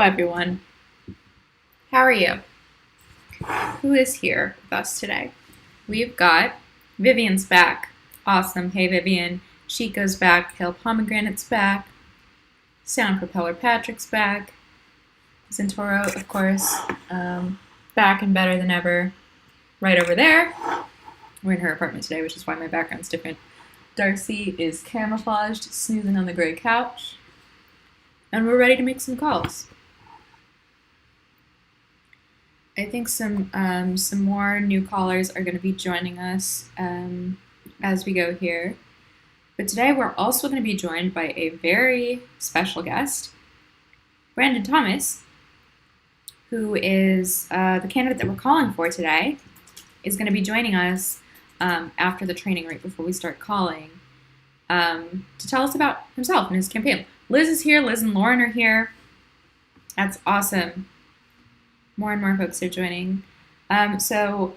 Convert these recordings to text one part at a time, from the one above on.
everyone. How are you? Who is here with us today? We've got Vivian's back. Awesome. Hey, Vivian. Chico's back. Pale Pomegranate's back. Sound Propeller Patrick's back. Zentoro, of course, back and better than ever. Right over there. We're in her apartment today, which is why my background's different. Darcy is camouflaged, snoozing on the gray couch. And we're ready to make some calls. I think some more new callers are going to be joining us as we go here. But today we're also going to be joined by a very special guest, Brandon Thomas, who is the candidate that we're calling for today, is going to be joining us after the training right before we start calling to tell us about himself and his campaign. Liz is here. Liz and Lauren are here. That's awesome. More and more folks are joining. So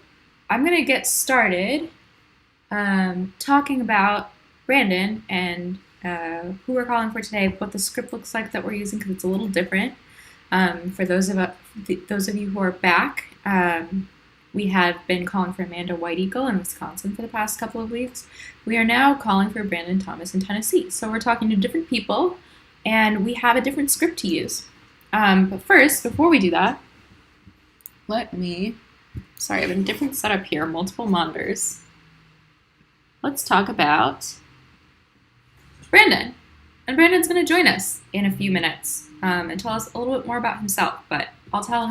I'm going to get started talking about Brandon and who we're calling for today, what the script looks like that we're using, because it's a little different. For those of you who are back, we have been calling for Amanda White Eagle in Wisconsin for the past couple of weeks. We are now calling for Brandon Thomas in Tennessee. So we're talking to different people, and we have a different script to use. But first, before we do that, sorry, I have a different setup here, multiple monitors. Let's talk about Brandon. And Brandon's going to join us in a few minutes and tell us a little bit more about himself, but I'll tell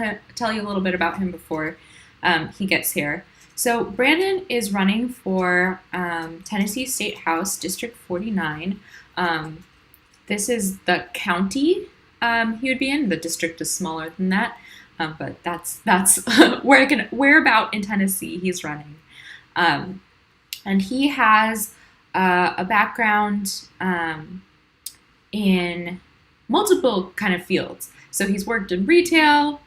you a little bit about him before he gets here. So Brandon is running for Tennessee State House District 49. This is the county he would be in. The district is smaller than that, but that's where about in Tennessee he's running. And he has a background in multiple kind of fields. So he's worked in retail,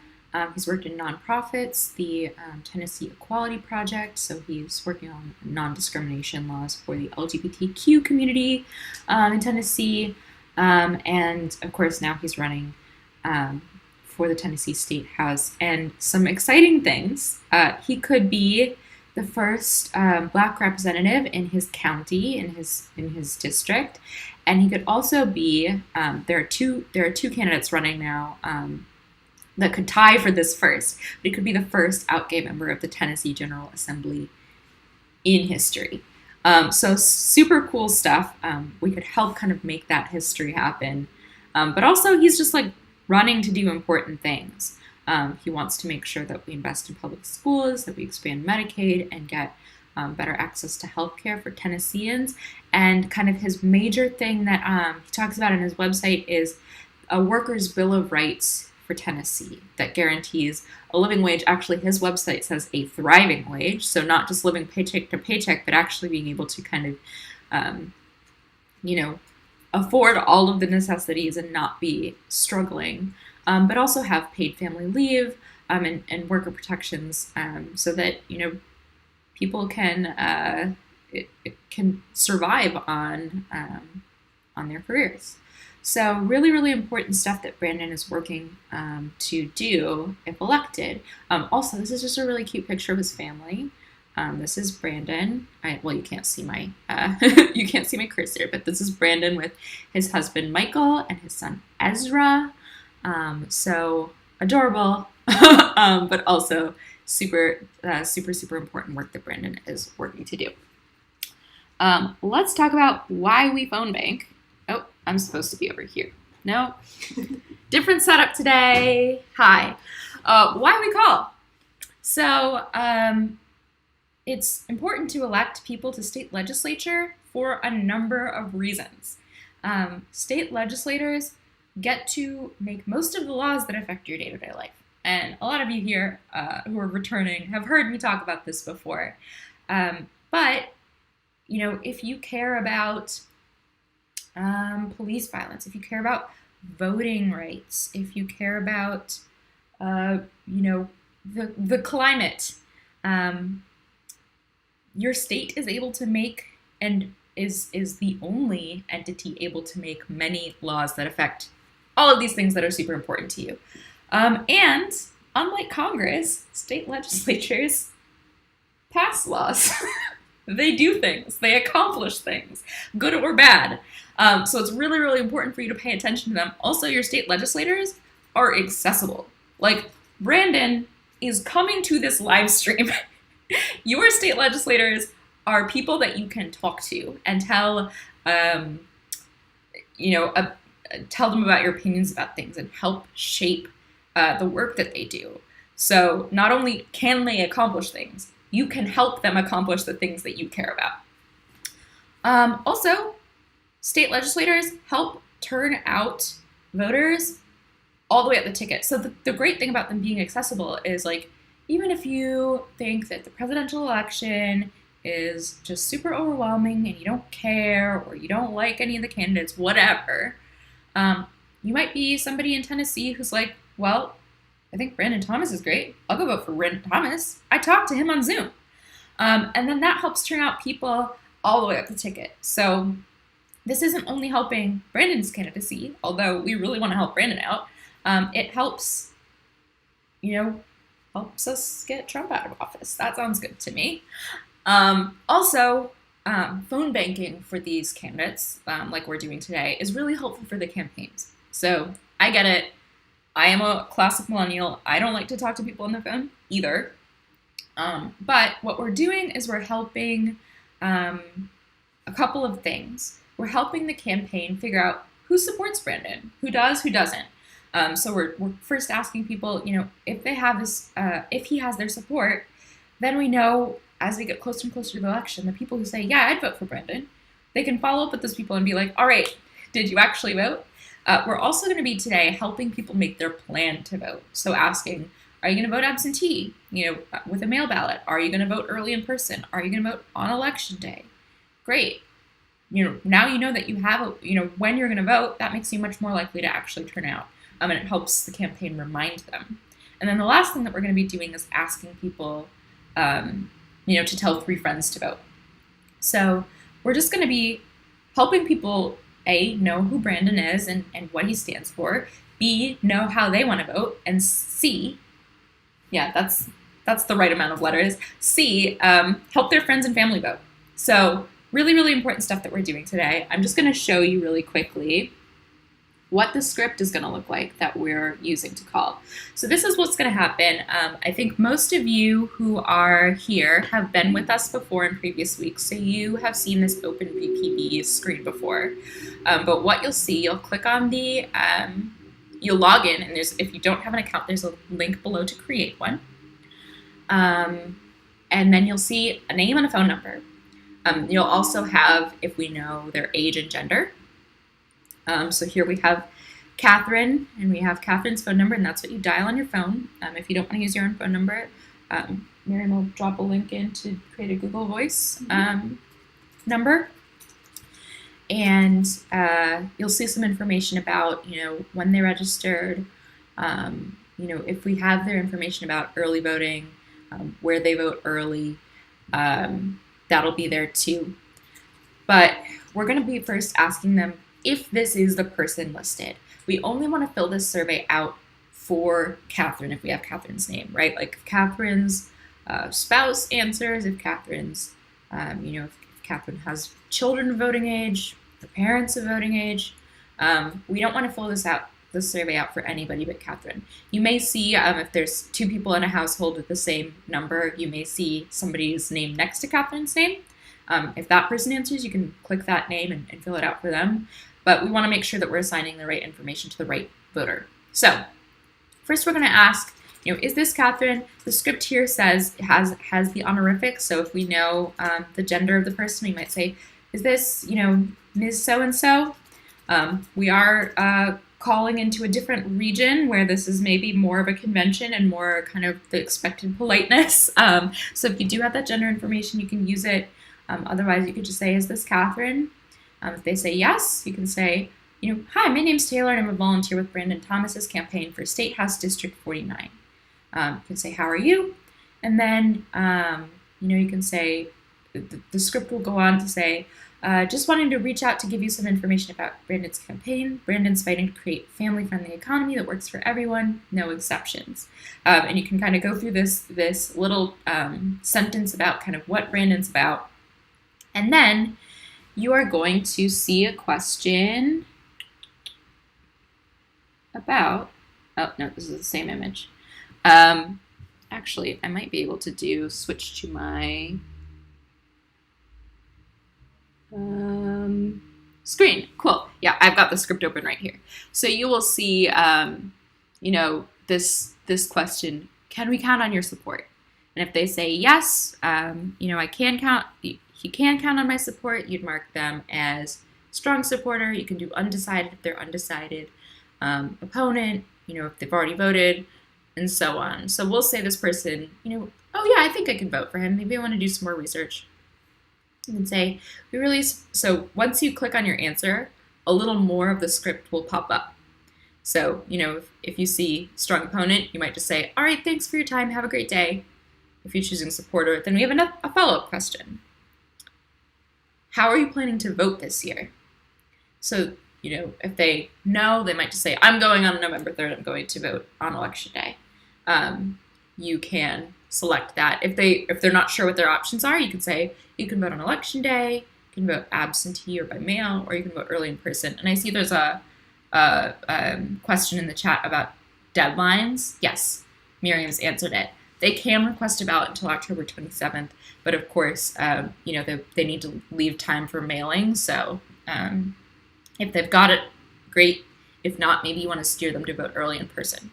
he's worked in nonprofits, the Tennessee Equality Project, so he's working on non-discrimination laws for the LGBTQ community in Tennessee, and of course now he's running for the Tennessee State House. And some exciting things, he could be the first Black representative in his county, in his district, and he could also be. There are two candidates running now that could tie for this first. But he could be the first out gay member of the Tennessee General Assembly in history. So super cool stuff. We could help kind of make that history happen. But also, he's just like running to do important things. He wants to make sure that we invest in public schools, that we expand Medicaid, and get better access to healthcare for Tennesseans. And kind of his major thing that he talks about in his website is a workers' bill of rights for Tennessee that guarantees a living wage. Actually, his website says a thriving wage, so not just living paycheck to paycheck, but actually being able to kind of, afford all of the necessities and not be struggling. But also have paid family leave and worker protections so that, people can survive on their careers. So really, really important stuff that Brandon is working to do if elected. Also, this is just a really cute picture of his family. This is Brandon. You can't see my you can't see my cursor, but this is Brandon with his husband Michael and his son Ezra. So adorable, but also super important work that Brandon is working to do. Let's talk about why we phone bank. Oh, I'm supposed to be over here. No, different setup today. Hi. Why we call. So it's important to elect people to state legislature for a number of reasons. State legislators get to make most of the laws that affect your day-to-day life. And a lot of you here who are returning have heard me talk about this before. But, if you care about police violence, if you care about voting rights, if you care about, the climate, your state is able to make and is the only entity able to make many laws that affect all of these things that are super important to you. And unlike Congress, state legislatures pass laws. They do things. They accomplish things, good or bad. So it's really, really important for you to pay attention to them. Also, your state legislators are accessible. Like, Brandon is coming to this live stream. Your state legislators are people that you can talk to and tell, tell them about your opinions about things and help shape the work that they do. So not only can they accomplish things, you can help them accomplish the things that you care about. Also, state legislators help turn out voters all the way up the ticket. So the great thing about them being accessible is, like, even if you think that the presidential election is just super overwhelming and you don't care or you don't like any of the candidates, whatever, you might be somebody in Tennessee who's like, well, I think Brandon Thomas is great. I'll go vote for Brandon Thomas. I talked to him on Zoom. And then that helps turn out people all the way up the ticket. So this isn't only helping Brandon's candidacy, although we really want to help Brandon out. It helps, helps us get Trump out of office. That sounds good to me. Also, phone banking for these candidates, like we're doing today, is really helpful for the campaigns. So I get it. I am a classic millennial. I don't like to talk to people on the phone either. But what we're doing is we're helping a couple of things. We're helping the campaign figure out who supports Brandon, who does, who doesn't. So we're first asking people, if they have this, if he has their support, then we know as we get closer and closer to the election, the people who say, yeah, I'd vote for Brandon, they can follow up with those people and be like, all right, did you actually vote? We're also going to be today helping people make their plan to vote. So asking, are you going to vote absentee, with a mail ballot? Are you going to vote early in person? Are you going to vote on election day? Great. Now you know that you have, when you're going to vote, that makes you much more likely to actually turn out. And it helps the campaign remind them. And then the last thing that we're going to be doing is asking people, to tell 3 friends to vote. So we're just going to be helping people, A, know who Brandon is and what he stands for, B, know how they want to vote, and C, yeah, that's the right amount of letters, C, help their friends and family vote. So really, really important stuff that we're doing today. I'm just going to show you really quickly what the script is going to look like that we're using to call. So this is what's going to happen. I think most of you who are here have been with us before in previous weeks, so you have seen this OpenVPB screen before. But what you'll see, you'll click on the, you'll log in, and if you don't have an account, there's a link below to create one. And then you'll see a name and a phone number. You'll also have, if we know, their age and gender. So here we have Catherine, and we have Catherine's phone number, and that's what you dial on your phone. If you don't want to use your own phone number, Miriam will drop a link in to create a Google Voice number. And you'll see some information about, when they registered, if we have their information about early voting, where they vote early, that'll be there too. But we're going to be first asking them if this is the person listed. We only want to fill this survey out for Catherine if we have Catherine's name, right? Like if Catherine's spouse answers, if Catherine's, if Catherine has children of voting age, the parents of voting age, we don't want to fill this survey out for anybody but Catherine. You may see if there's 2 people in a household with the same number, you may see somebody's name next to Catherine's name. If that person answers, you can click that name and fill it out for them. But we want to make sure that we're assigning the right information to the right voter. So first we're going to ask, is this Catherine? The script here says it has the honorific. So if we know the gender of the person, we might say, is this, Ms. So-and-so? We are calling into a different region where this is maybe more of a convention and more kind of the expected politeness. So if you do have that gender information, you can use it. Otherwise, you could just say, is this Catherine? If they say yes, you can say, hi, my name's Taylor, and I'm a volunteer with Brandon Thomas's campaign for State House District 49. You can say, how are you? And then, you can say, the script will go on to say, Just wanting to reach out to give you some information about Brandon's campaign. Brandon's fighting to create a family-friendly economy that works for everyone, no exceptions. And you can kind of go through this little sentence about kind of what Brandon's about. And then you are going to see a question about, oh no, this is the same image. Actually, I might be able to switch to my screen. Cool. Yeah, I've got the script open right here. So you will see, this question, can we count on your support? And if they say yes, I can count, you can count on my support, you'd mark them as strong supporter. You can do undecided if they're undecided, opponent, if they've already voted, and so on. So we'll say this person, oh yeah, I think I can vote for him. Maybe I want to do some more research. You can say, so once you click on your answer, a little more of the script will pop up. So, if you see strong opponent, you might just say, all right, thanks for your time, have a great day. If you're choosing supporter, then we have a follow-up question. How are you planning to vote this year? So, if they know, they might just say, I'm going on November 3rd, I'm going to vote on election day. You can select that. If they're not sure what their options are, you can say, you can vote on election day, you can vote absentee or by mail, or you can vote early in person. And I see there's a question in the chat about deadlines. Yes, Miriam's answered it. They can request a ballot until October 27th, but of course, they need to leave time for mailing. So if they've got it, great. If not, maybe you want to steer them to vote early in person.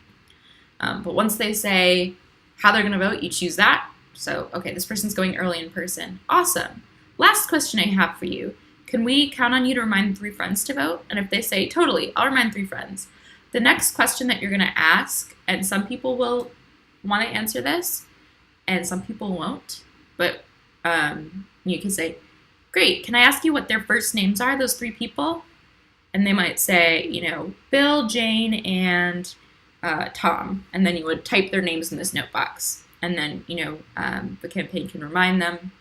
But once they say how they're going to vote, you choose that. So, okay, this person's going early in person. Awesome. Last question I have for you. Can we count on you to remind 3 friends to vote? And if they say, totally, I'll remind 3 friends. The next question that you're going to ask, and some people will want to answer this, and some people won't, but you can say, great, can I ask you what their first names are, those 3 people? And they might say, Bill, Jane, and Tom. And then you would type their names in this note box. And then, the campaign can remind them.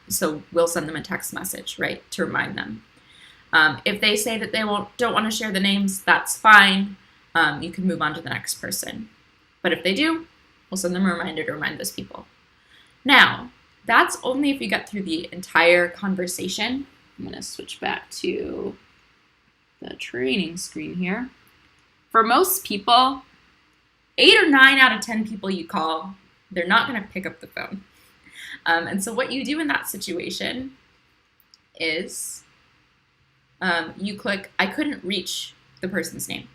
So we'll send them a text message, right, to remind them. If they say that they don't want to share the names, that's fine. You can move on to the next person. But if they do, we'll send them a reminder to remind those people. Now, that's only if you get through the entire conversation. I'm going to switch back to the training screen here. For most people, 8 or 9 out of 10 people you call, they're not going to pick up the phone. And so what you do in that situation is you click, I couldn't reach the person's name.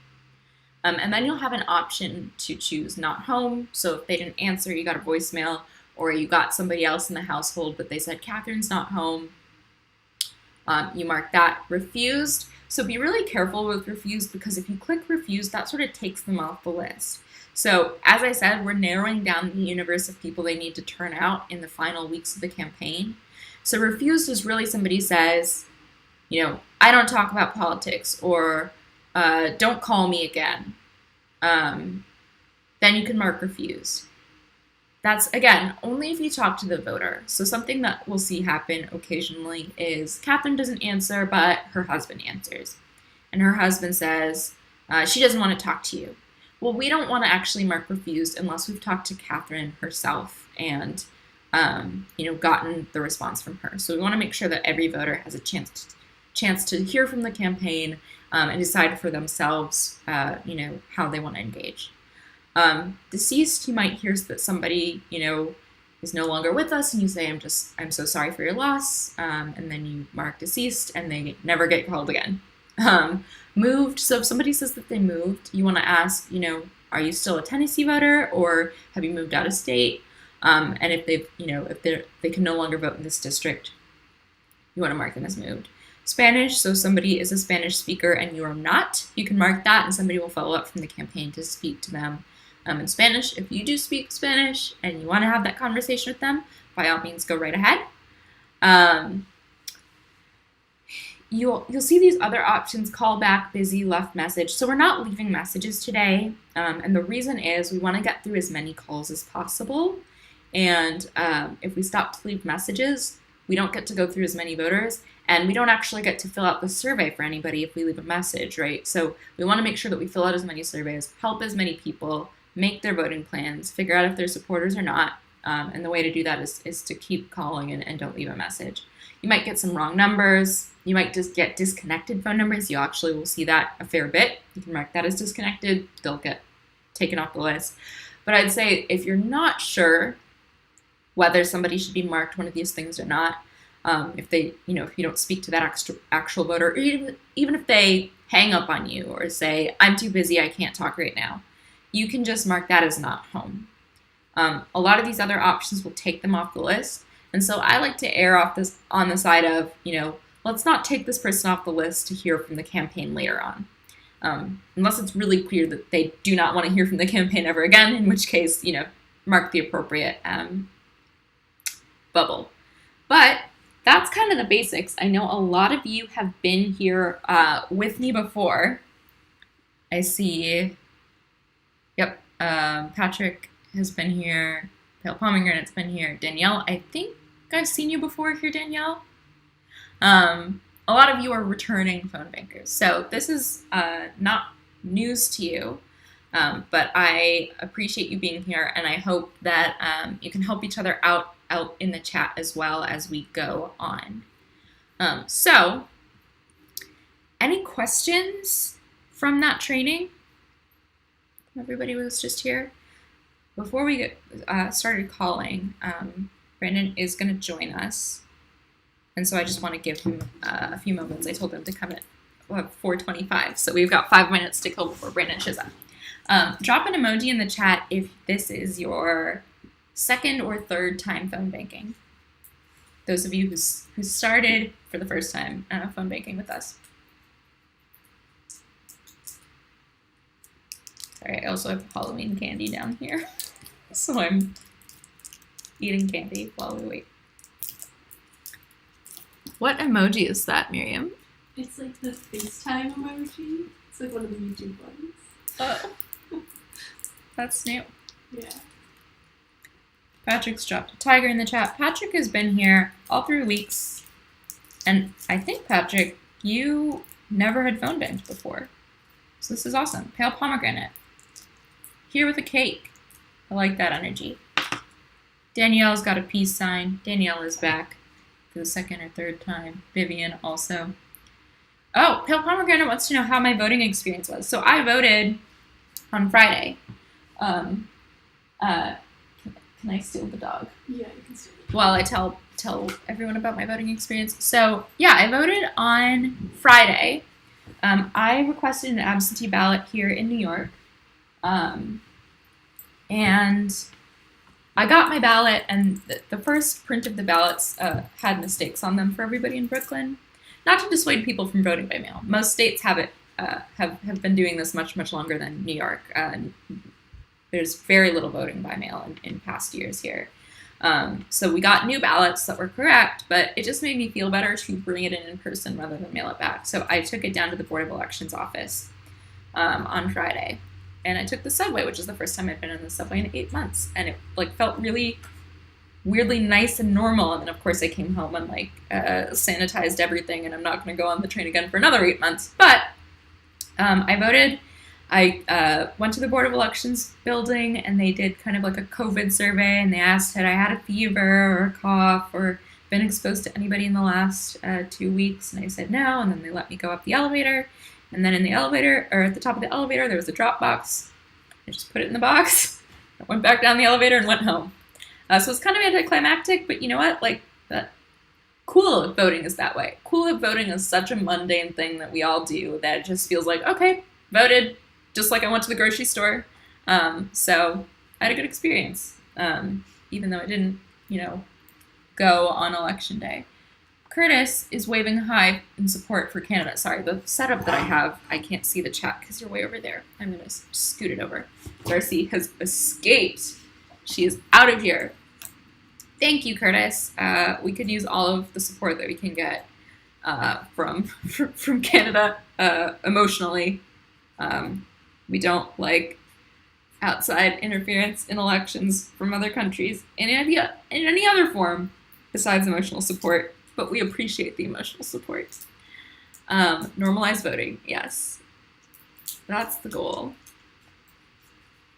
And then you'll have an option to choose not home. So if they didn't answer, you got a voicemail, or you got somebody else in the household, but they said, Catherine's not home. You mark that refused. So be really careful with refused, because if you click refused, that sort of takes them off the list. So as I said, we're narrowing down the universe of people they need to turn out in the final weeks of the campaign. So refused is really somebody says, I don't talk about politics, or don't call me again. Then you can mark refused. That's, again, only if you talk to the voter. So something that we'll see happen occasionally is Catherine doesn't answer, but her husband answers. And her husband says, she doesn't want to talk to you. Well, we don't want to actually mark refused unless we've talked to Catherine herself and, gotten the response from her. So we want to make sure that every voter has a chance to hear from the campaign and decide for themselves, how they want to engage. Deceased, you might hear that somebody, is no longer with us, and you say, I'm so sorry for your loss, and then you mark deceased, and they never get called again. Moved, so if somebody says that they moved, you want to ask, are you still a Tennessee voter, or have you moved out of state? And if they can no longer vote in this district, you want to mark them as moved. Spanish, so somebody is a Spanish speaker and you are not, you can mark that, and somebody will follow up from the campaign to speak to them in Spanish. If you do speak Spanish and you want to have that conversation with them, by all means, go right ahead. You'll see these other options, call back, busy, left message. So we're not leaving messages today, and the reason is we want to get through as many calls as possible. And if we stop to leave messages, we don't get to go through as many voters, and we don't actually get to fill out the survey for anybody if we leave a message, right? So we want to make sure that we fill out as many surveys, help as many people, make their voting plans, figure out if they're supporters or not. And the way to do that is to keep calling and don't leave a message. You might get some wrong numbers. You might just get disconnected phone numbers. You actually will see that a fair bit. You can mark that as disconnected. They'll get taken off the list. But I'd say if you're not sure whether somebody should be marked one of these things or not, if they, if you don't speak to that actual voter, or even if they hang up on you or say, I'm too busy, I can't talk right now, you can just mark that as not home. A lot of these other options will take them off the list. And so I like to err on the side of, let's not take this person off the list to hear from the campaign later on. Unless it's really clear that they do not want to hear from the campaign ever again, in which case, mark the appropriate bubble. But that's kind of the basics. I know a lot of you have been here with me before. I see, Patrick has been here, Pale Pomegranate's been here, Danielle, I think I've seen you before here, Danielle. A lot of you are returning phone bankers, so this is not news to you, but I appreciate you being here, and I hope that you can help each other out in the chat as well as we go on. So, any questions from that training? Everybody was just here. Before we get started calling, Brandon is going to join us. And so I just want to give him a few moments. I told him to come at 4:25, so we've got 5 minutes to kill before Brandon shows up. Drop an emoji in the chat if this is your second or third time phone banking. Those of you who started for the first time phone banking with us. Sorry, I also have Halloween candy down here, so I'm eating candy while we wait. What emoji is that, Miriam? It's like the FaceTime emoji. It's like one of the YouTube ones. Oh. That's new. Yeah. Patrick's dropped a tiger in the chat. Patrick has been here all 3 weeks. And I think, Patrick, you never had phone banked before. So this is awesome. Pale Pomegranate. Here with a cake. I like that energy. Danielle's got a peace sign. Danielle is back for the second or third time. Vivian also. Oh, Pale Pomegranate wants to know how my voting experience was. So I voted on Friday. Can I steal the dog? Yeah, you can steal it. While I tell everyone about my voting experience. So yeah, I voted on Friday. I requested an absentee ballot here in New York. And I got my ballot, and the first print of the ballots had mistakes on them for everybody in Brooklyn. Not to dissuade people from voting by mail. Most states have been doing this much longer than New York. There's very little voting by mail in past years here. So we got new ballots that were correct, but it just made me feel better to bring it in person rather than mail it back. So I took it down to the Board of Elections office on Friday. And I took the subway, which is the first time I've been in the subway in 8 months. And it felt really weirdly nice and normal. And then, of course, I came home and sanitized everything. And I'm not going to go on the train again for another 8 months. But I voted. I went to the Board of Elections building, and they did kind of like a COVID survey. And they asked had I had a fever or a cough or been exposed to anybody in the last 2 weeks. And I said no. And then they let me go up the elevator. And then in the elevator, or at the top of the elevator, there was a drop box. I just put it in the box. I went back down the elevator and went home. So it's kind of anticlimactic, but you know what? Cool if voting is that way. Cool if voting is such a mundane thing that we all do that it just feels like, okay, voted, just like I went to the grocery store. So I had a good experience, even though I didn't, go on election day. Curtis is waving hi in support for Canada. Sorry, the setup that I have, I can't see the chat because you're way over there. I'm going to scoot it over. Darcy has escaped. She is out of here. Thank you, Curtis. We could use all of the support that we can get from Canada emotionally. We don't like outside interference in elections from other countries in any other form. besides emotional support, but we appreciate the emotional support. Normalize voting, yes. That's the goal.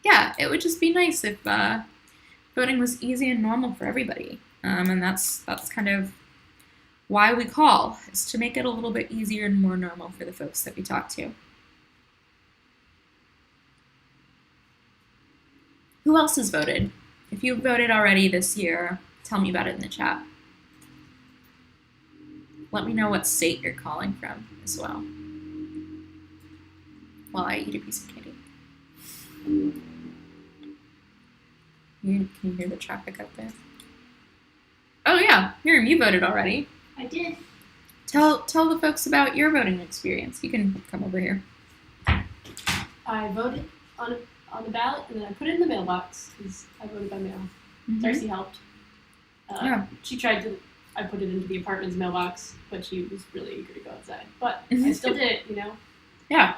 Yeah, it would just be nice if voting was easy and normal for everybody. And that's kind of why we call, is to make it a little bit easier and more normal for the folks that we talk to. Who else has voted? If you voted already this year, tell me about it in the chat. Let me know what state you're calling from as well, while I eat a piece of candy. Can you hear the traffic up there? Oh yeah, Miriam, you voted already. I did. Tell the folks about your voting experience. You can come over here. I voted on the ballot, and then I put it in the mailbox because I voted by mail. Mm-hmm. Darcy helped. She tried to. I put it into the apartment's mailbox, but she was really eager to go outside. But I still did it, Yeah.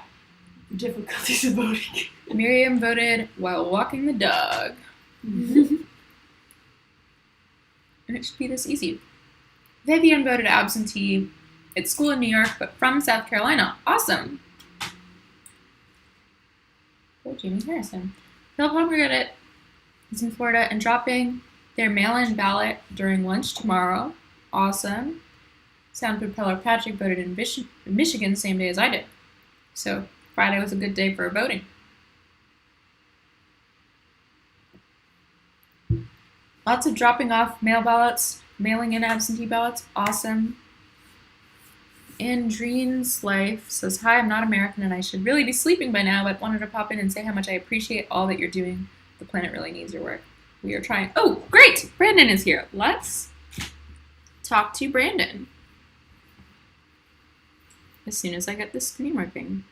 Difficulties of voting. Miriam voted while walking the dog. Mm-hmm. And it should be this easy. Vivian voted absentee at school in New York, but from South Carolina. Awesome. Go Jamie Harrison. Phil Pomegranate is in Florida and dropping their mail-in ballot during lunch tomorrow. Awesome. Sound Propeller Patrick voted in Michigan the same day as I did. So Friday was a good day for voting. Lots of dropping off mail ballots, mailing in absentee ballots. Awesome. Andreen's Life says, hi, I'm not American and I should really be sleeping by now, but wanted to pop in and say how much I appreciate all that you're doing. The planet really needs your work. We are trying. Oh, great! Brandon is here. Let's talk to Brandon as soon as I get this screen working.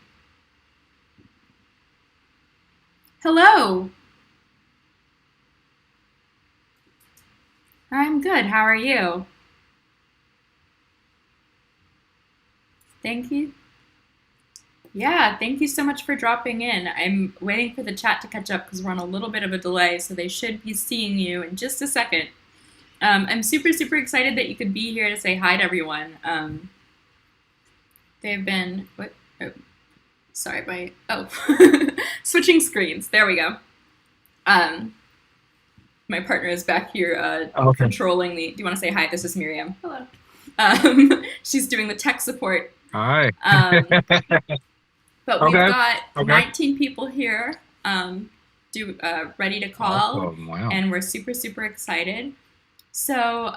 Hello! I'm good. How are you? Thank you. Yeah, thank you so much for dropping in. I'm waiting for the chat to catch up because we're on a little bit of a delay, so they should be seeing you in just a second. I'm super, super excited that you could be here to say hi to everyone. They've been, what? Oh, sorry, switching screens. There we go. My partner is back here controlling the, do you want to say hi? This is Miriam. Hello. She's doing the tech support. Hi. But we've got 19 people here ready to call. Awesome. Wow. And we're super, super excited. So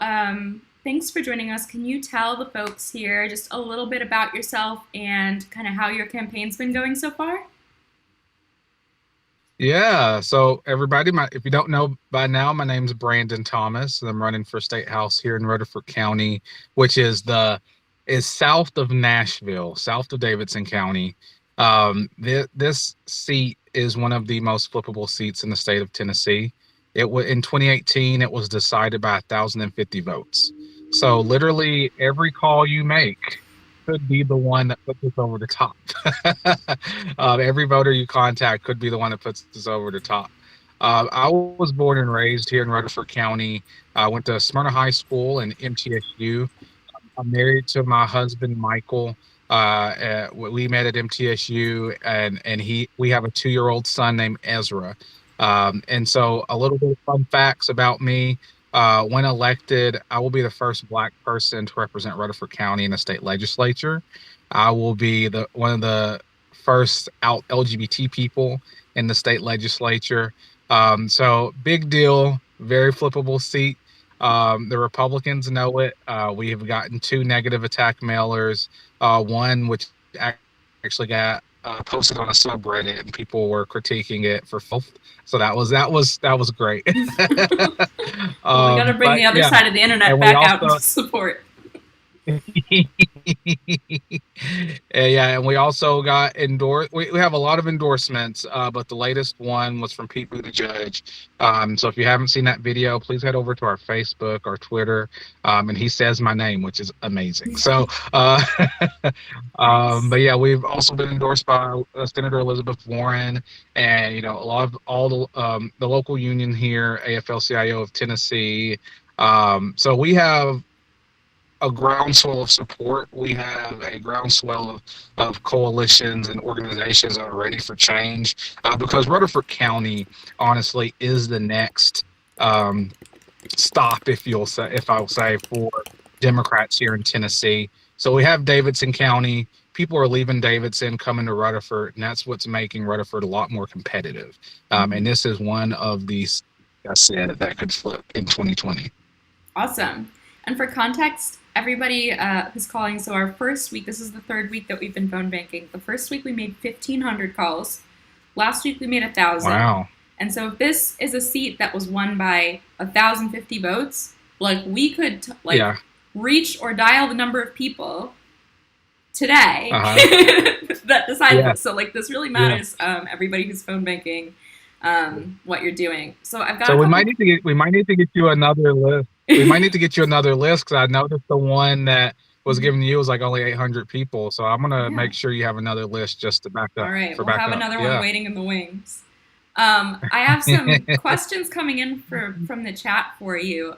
thanks for joining us. Can you tell the folks here just a little bit about yourself and kind of how your campaign's been going so far? Yeah, so everybody, if you don't know by now, my name's Brandon Thomas, and I'm running for State House here in Rutherford County, which is south of Nashville, south of Davidson County. This seat is one of the most flippable seats in the state of Tennessee. In 2018, it was decided by 1,050 votes. So literally every call you make could be the one that puts us over the top. Every voter you contact could be the one that puts us over the top. I was born and raised here in Rutherford County. I went to Smyrna High School and MTSU. I'm married to my husband, Michael. We met at MTSU, and we have a 2-year-old son named Ezra. And so a little bit of fun facts about me. When elected, I will be the first Black person to represent Rutherford County in the state legislature. I will be one of the first out LGBT people in the state legislature. So big deal, very flippable seat. The Republicans know it. We have gotten 2 negative attack mailers, one which actually got posted on a subreddit, and people were critiquing it for filth. So that was great. Well, we got to bring the other side of the internet back out to support. And we also got we have a lot of endorsements, but the latest one was from Pete Buttigieg. So if you haven't seen that video, please head over to our Facebook or Twitter, and he says my name, which is amazing. So but yeah, we've also been endorsed by Senator Elizabeth Warren, and a lot of all the local union here, AFL-CIO of Tennessee, So we have a groundswell of support. We have a groundswell of coalitions and organizations that are ready for change, because Rutherford County, honestly, is the next um, stop, if I'll say, for Democrats here in Tennessee. So we have Davidson County. People are leaving Davidson, coming to Rutherford, and that's what's making Rutherford a lot more competitive. And this is one of these, like I said, that could flip in 2020. Awesome. And for context, everybody who's calling, so our first week, this is the third week that we've been phone banking. The first week we made 1,500 calls. Last week we made 1,000. Wow. And so if this is a seat that was won by 1,050 votes, like we could reach or dial the number of people today that decide this. So like this really matters. Everybody who's phone banking, what you're doing. So I've got. So we might need to get you another list. We might need to get you another list, because I noticed the one that was given to you was like only 800 people. So I'm gonna make sure you have another list just to back up. All right, we'll have another one waiting in the wings. I have some questions coming in from the chat for you.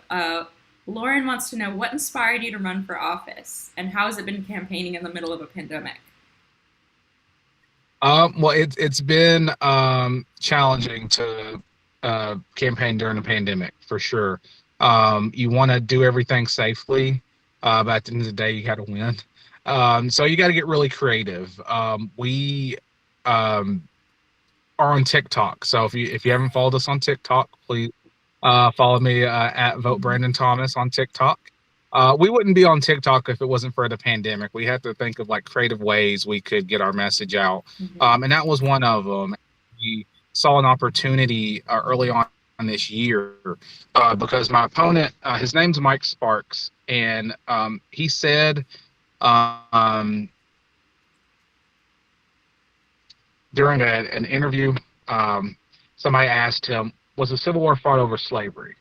Lauren wants to know, what inspired you to run for office, and how has it been campaigning in the middle of a pandemic? Well, it's been challenging to campaign during a pandemic, for sure. You want to do everything safely, but at the end of the day, you got to win. So you got to get really creative. We are on TikTok. So if you haven't followed us on TikTok, please follow me at Vote Brandon Thomas on TikTok. We wouldn't be on TikTok if it wasn't for the pandemic. We had to think of like creative ways we could get our message out. And that was one of them. We saw an opportunity early on this year, because my opponent, his name's Mike Sparks, and he said during an interview, somebody asked him, was the Civil War fought over slavery?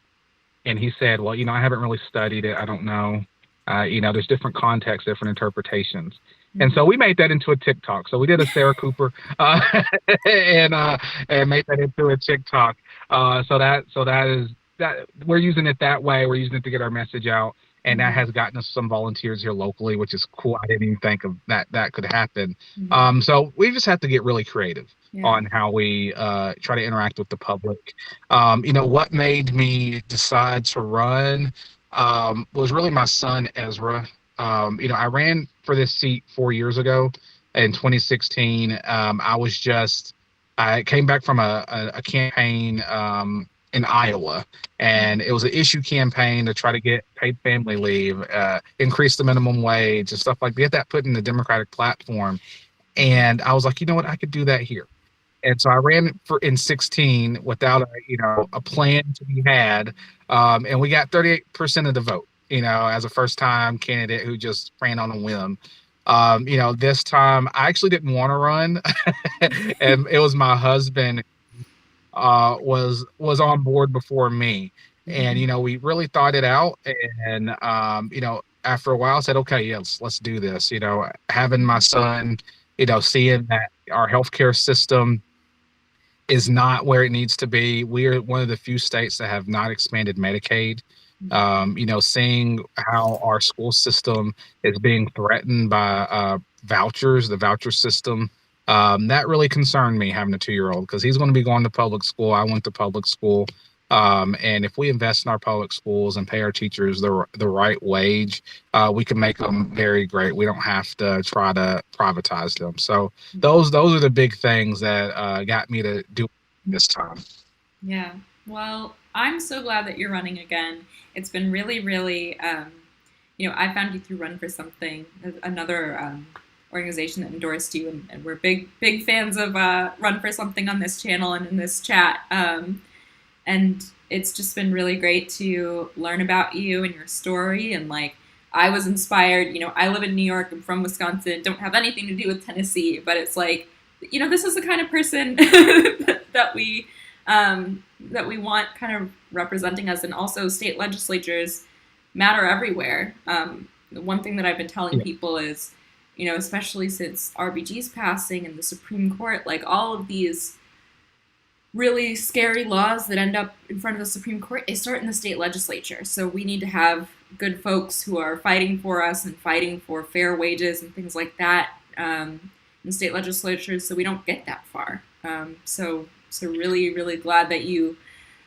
And he said, well, I haven't really studied it. I don't know. There's different contexts, different interpretations. And so we made that into a TikTok. So we did a Sarah Cooper and made that into a TikTok. So that is that we're using it that way. We're using it to get our message out. And that has gotten us some volunteers here locally, which is cool. I didn't even think of that could happen. So we just have to get really creative on how we try to interact with the public. What made me decide to run was really my son, Ezra. I ran for this seat 4 years ago in 2016. I came back from a campaign in Iowa, and it was an issue campaign to try to get paid family leave, increase the minimum wage, and stuff like that. Get that put in the Democratic platform. And I was like, you know what, I could do that here. And so I ran in 16 without a plan to be had, and we got 38% of the vote. As a first-time candidate who just ran on a whim. This time I actually didn't want to run, and it was my husband was on board before me, and we really thought it out, and after a while I said, okay, yes, let's do this. Having my son, seeing that our healthcare system is not where it needs to be. We are one of the few states that have not expanded Medicaid. Seeing how our school system is being threatened by vouchers, the voucher system, that really concerned me, having a 2-year-old, because he's going to be going to public school. I went to public school. And if we invest in our public schools and pay our teachers the right wage, we can make them very great. We don't have to try to privatize them. So those are the big things that got me to do this time. Yeah. Well, I'm so glad that you're running again. It's been really, really, I found you through Run for Something, another organization that endorsed you, and we're big fans of Run for Something on this channel and in this chat. And it's just been really great to learn about you and your story. And I was inspired. I live in New York. I'm from Wisconsin. Don't have anything to do with Tennessee. But it's this is the kind of person that we want kind of representing us. And also, state legislatures matter everywhere. The one thing that I've been telling people is, especially since RBG's passing and the Supreme Court, all of these really scary laws that end up in front of the Supreme Court, they start in the state legislature. So we need to have good folks who are fighting for us and fighting for fair wages and things like that in state legislatures, so we don't get that far. So really, really glad that you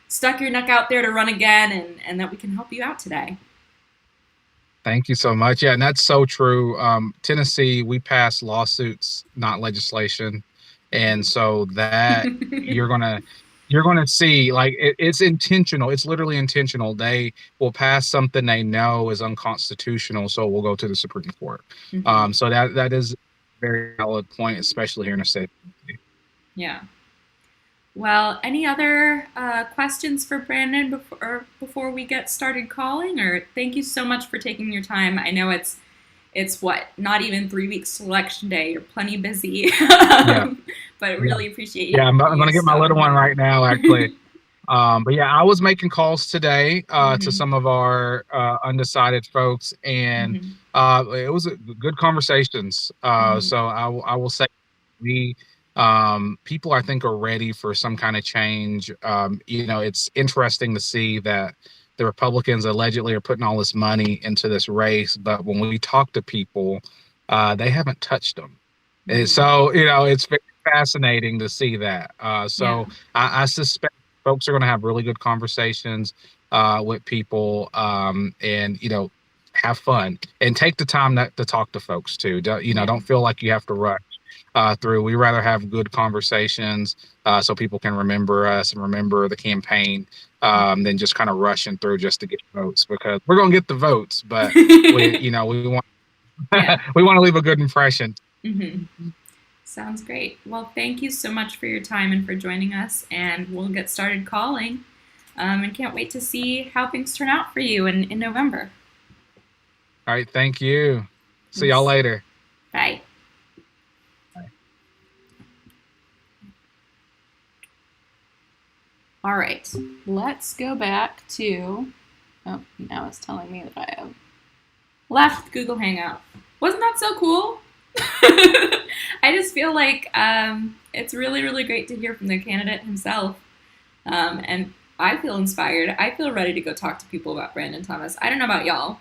stuck your neck out there to run again, and that we can help you out today. Thank you so much. Yeah, and that's so true. Tennessee, we pass lawsuits, not legislation. And so that you're gonna see, like, it's intentional. It's literally intentional. They will pass something they know is unconstitutional, so it will go to the Supreme Court. So that is a very valid point, especially here in the state. Yeah. Well, any other questions for Brandon before we get started calling? Or thank you so much for taking your time. I know it's what, not even 3 weeks to election day. You're plenty busy, but I really appreciate you. Yeah, I'm going to get my little one right now, actually. But yeah, I was making calls today to some of our undecided folks, and it was good conversations. So I will say people I think are ready for some kind of change. It's interesting to see that the Republicans allegedly are putting all this money into this race, but when we talk to people, they haven't touched them. And so, it's very fascinating to see that. I suspect folks are going to have really good conversations with people, and have fun and take the time to talk to folks too. Don't feel like you have to rush through. We rather have good conversations so people can remember us and remember the campaign than just kind of rushing through just to get votes, because we're going to get the votes, but we want we want to leave a good impression. Sounds great. Well, thank you so much for your time and for joining us, and we'll get started calling, and can't wait to see how things turn out for you in November. All right. Thank you. See y'all later. Bye. All right, let's go back to, now it's telling me that I have left Google Hangout. Wasn't that so cool? I just feel like it's really, really great to hear from the candidate himself. And I feel inspired. I feel ready to go talk to people about Brandon Thomas. I don't know about y'all.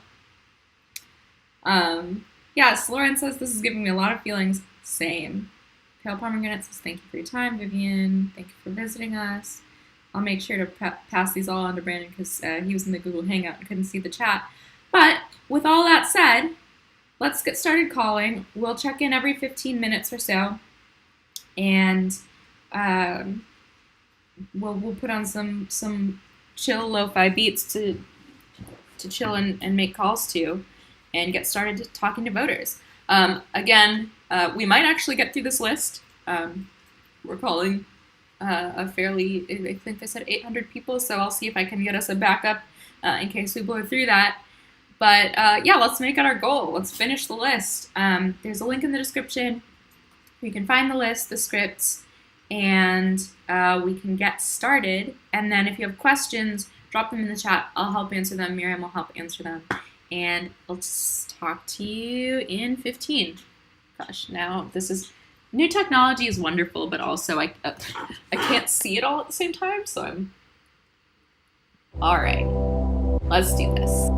Yes, Lauren says this is giving me a lot of feelings. Same. Pale Pomegranate says, thank you for your time, Vivian. Thank you for visiting us. I'll make sure to pass these all on to Brandon because he was in the Google Hangout and couldn't see the chat. But with all that said, let's get started calling. We'll check in every 15 minutes or so, and we'll put on some chill lo-fi beats to chill and make calls to, and get started talking to voters. Again, we might actually get through this list. We're calling a fairly, I think I said 800 people, so I'll see if I can get us a backup in case we blow through that. But yeah, let's make it our goal. Let's finish the list. There's a link in the description. You can find the list, the scripts, and we can get started. And then if you have questions, drop them in the chat. I'll help answer them. Miriam will help answer them. And let's talk to you in 15. Gosh, now this is... New technology is wonderful, but also I can't see it all at the same time, so I'm... All right, let's do this.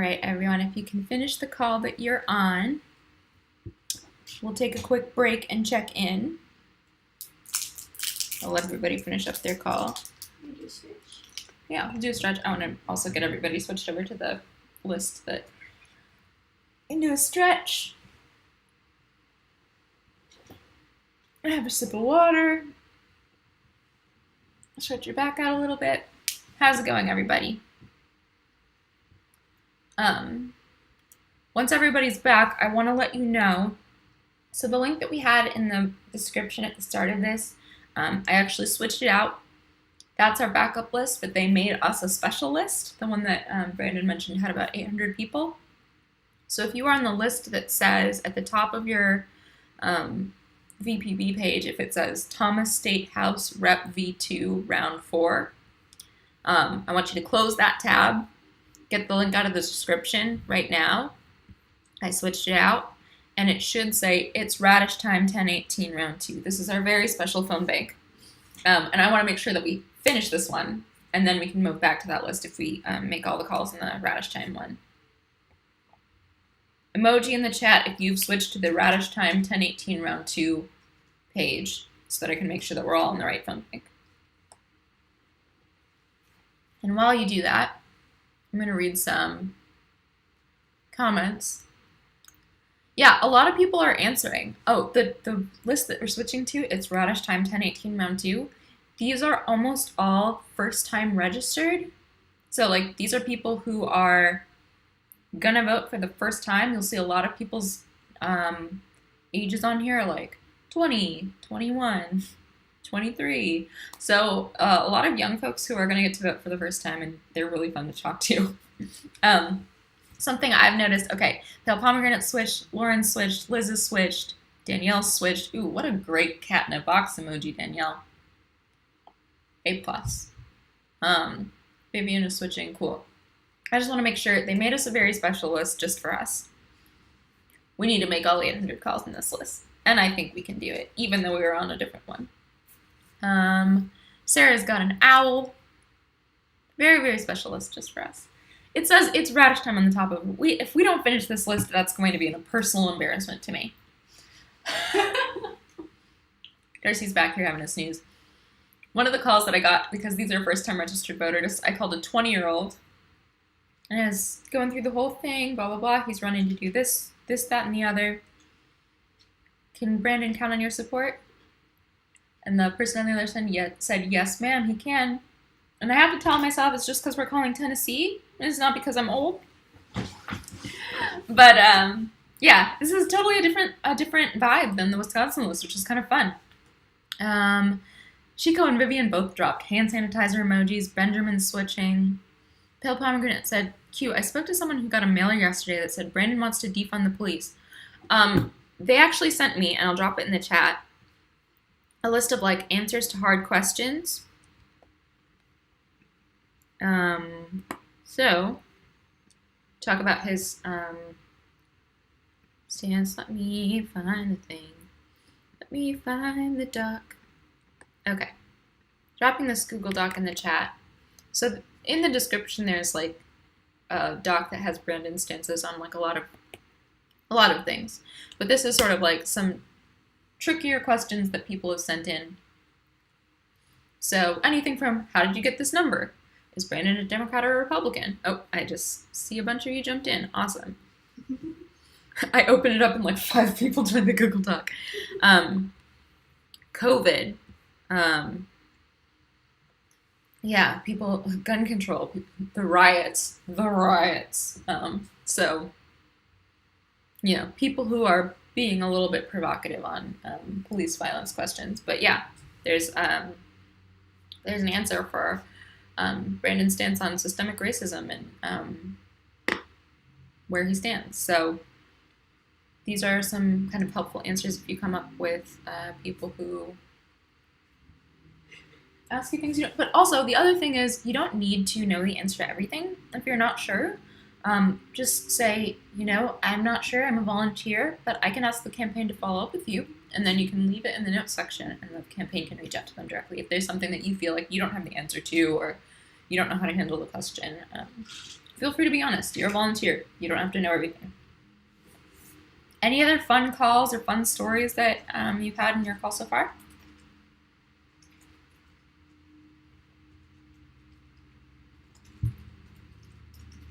right, everyone, if you can finish the call that you're on, we'll take a quick break and check in. I'll let everybody finish up their call. Yeah, we'll do a stretch. I want to also get everybody switched over to the list that can do a stretch. Have a sip of water. Stretch your back out a little bit. How's it going, everybody? Once everybody's back, I want to let you know. So the link that we had in the description at the start of this, I actually switched it out. That's our backup list, but they made us a special list. The one that Brandon mentioned had about 800 people. So if you are on the list that says at the top of your VPB page, if it says Thomas State House Rep V2 Round 4, I want you to close that tab, get the link out of the description right now. I switched it out, and it should say ItsRadishTime 1018 Round 2. This is our very special phone bank, and I want to make sure that we finish this one, and then we can move back to that list if we make all the calls in the RadishTime one. Emoji in the chat if you've switched to the RadishTime 1018 Round 2 page so that I can make sure that we're all in the right phone bank. And while you do that, I'm going to read some comments. Yeah, a lot of people are answering. Oh, the list that we're switching to, it's RadishTime 1018 Round 2. These are almost all first-time registered. So, like, these are people who are gonna vote for the first time. You'll see a lot of people's ages on here, like 20, 21, 23. So a lot of young folks who are gonna get to vote for the first time, and they're really fun to talk to. Something I've noticed, okay, Pale Pomegranate switched, Lauren switched, Liz has switched, Danielle switched. Ooh, what a great cat in a box emoji, Danielle. A+. Vivian is switching, cool. I just want to make sure they made us a very special list just for us. We need to make all 800 calls in this list, and I think we can do it, even though we were on a different one. Sarah's got an owl. Very, very special list just for us. It says it's RadishTime on the top of it. If we don't finish this list, that's going to be a personal embarrassment to me. Darcy's back here having a snooze. One of the calls that I got, because these are first-time registered voters, I called a 20-year-old. And I was going through the whole thing, blah, blah, blah. He's running to do this, that, and the other. Can Brandon count on your support? And the person on the other side said, yes, ma'am, he can. And I have to tell myself it's just because we're calling Tennessee. And it's not because I'm old. But, yeah, this is totally a different vibe than the Wisconsin list, which is kind of fun. Chico and Vivian both dropped hand sanitizer emojis. Benjamin's switching. Pale Pomegranate said, Q, I spoke to someone who got a mailer yesterday that said Brandon wants to defund the police. They actually sent me, and I'll drop it in the chat, a list of, like, answers to hard questions. So, talk about his stance. Let me find the thing. Let me find the doc. Okay. Dropping this Google Doc in the chat. So, in the description, there's like a doc that has Brandon's stances on like a lot of things. But this is sort of like some trickier questions that people have sent in. So anything from, how did you get this number? Is Brandon a Democrat or a Republican? Oh, I just see a bunch of you jumped in. Awesome. I opened it up and like 5 people joined the Google Doc. COVID. Yeah, people, gun control, the riots. So, you know, people who are being a little bit provocative on police violence questions. But yeah, there's an answer for Brandon's stance on systemic racism and where he stands. So these are some kind of helpful answers if you come up with people who ask you things you don't. But also, the other thing is, you don't need to know the answer to everything if you're not sure. Just say, you know, I'm not sure, I'm a volunteer, but I can ask the campaign to follow up with you, and then you can leave it in the notes section, and the campaign can reach out to them directly. If there's something that you feel like you don't have the answer to, or you don't know how to handle the question, feel free to be honest. You're a volunteer. You don't have to know everything. Any other fun calls or fun stories that you've had in your call so far?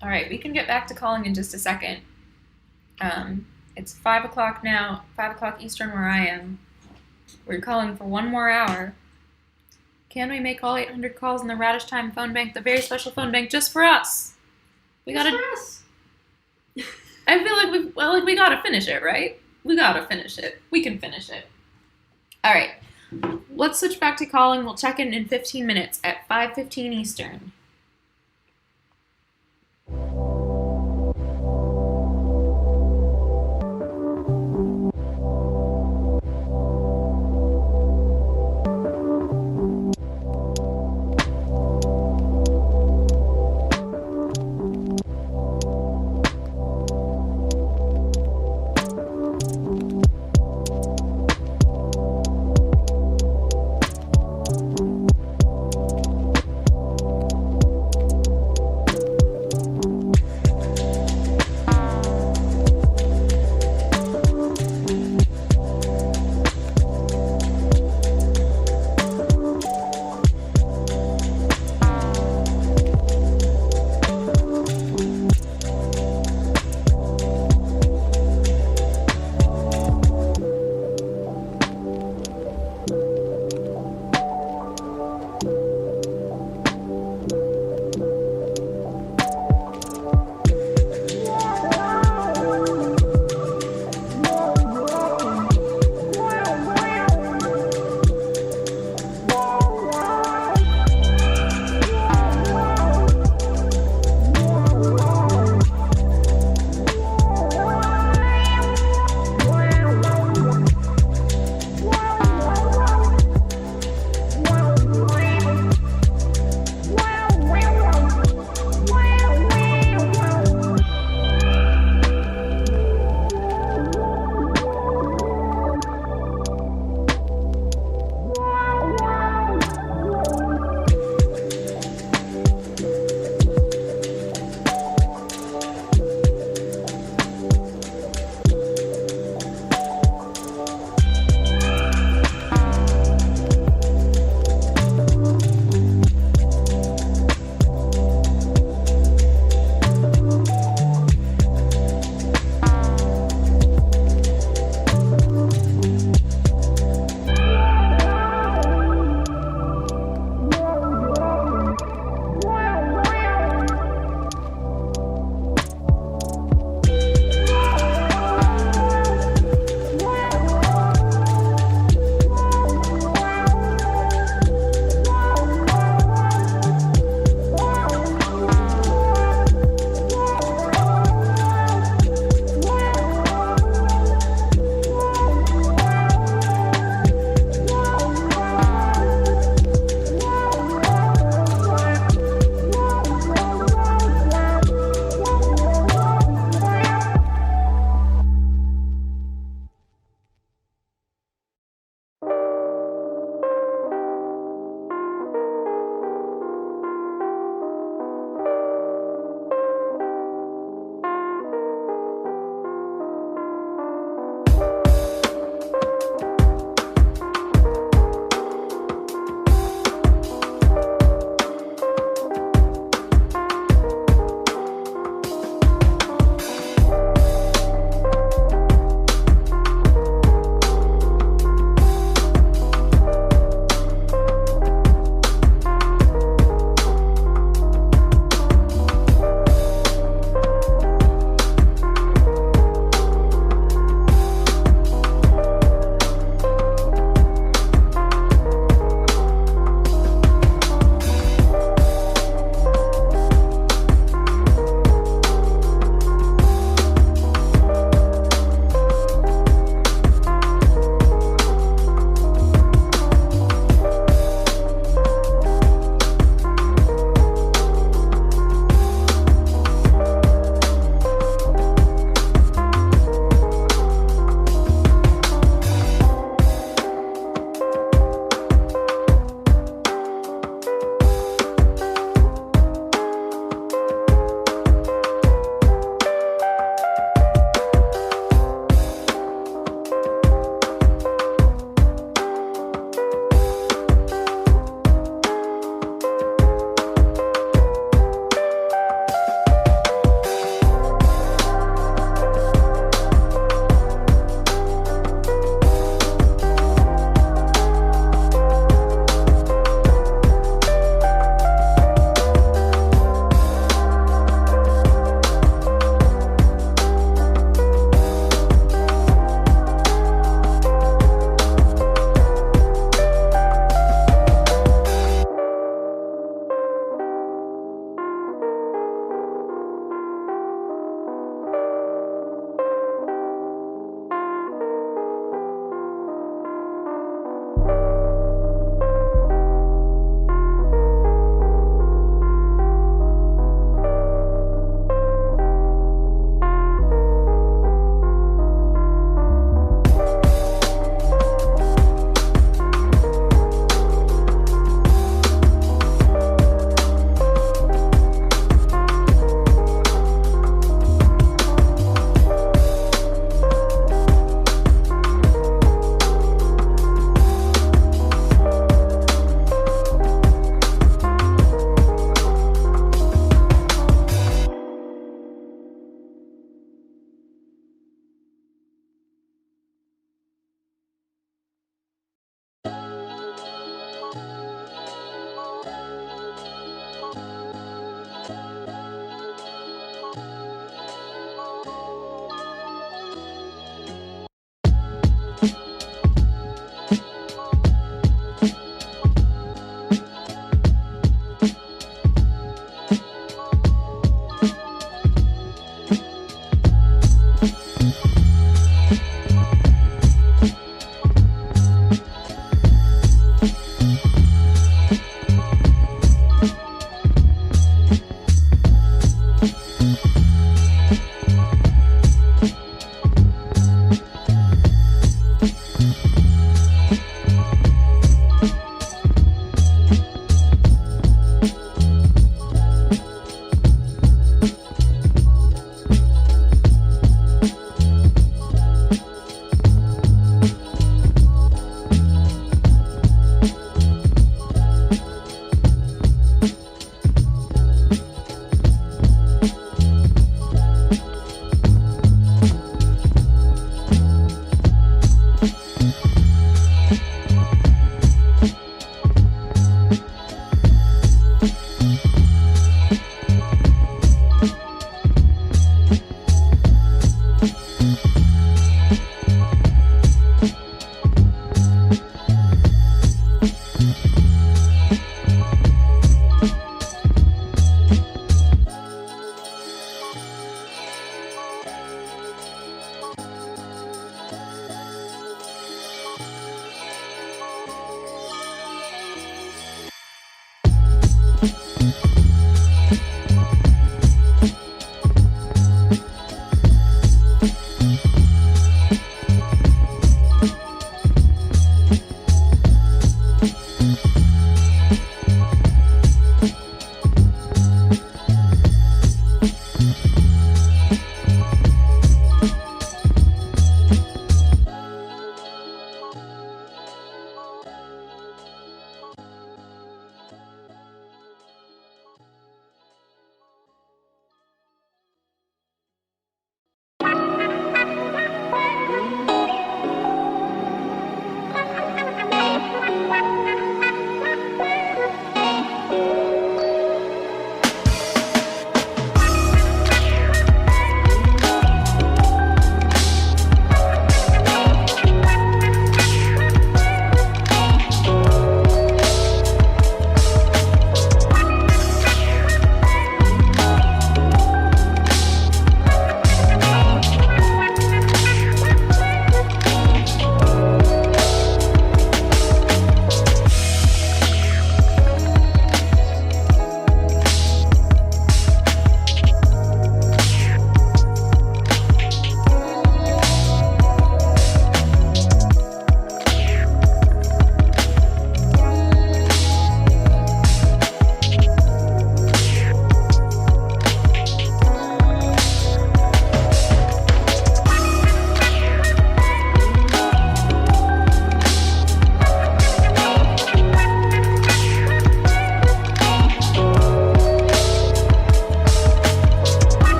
All right, we can get back to calling in just a second. It's 5 o'clock now, 5 o'clock Eastern where I am. We're calling for 1 more hour. Can we make all 800 calls in the RadishTime phone bank, the very special phone bank, just for us? We gotta. Just for us. I feel like we gotta finish it, right? We gotta finish it. We can finish it. All right, let's switch back to calling. We'll check in 15 minutes at 5:15 Eastern.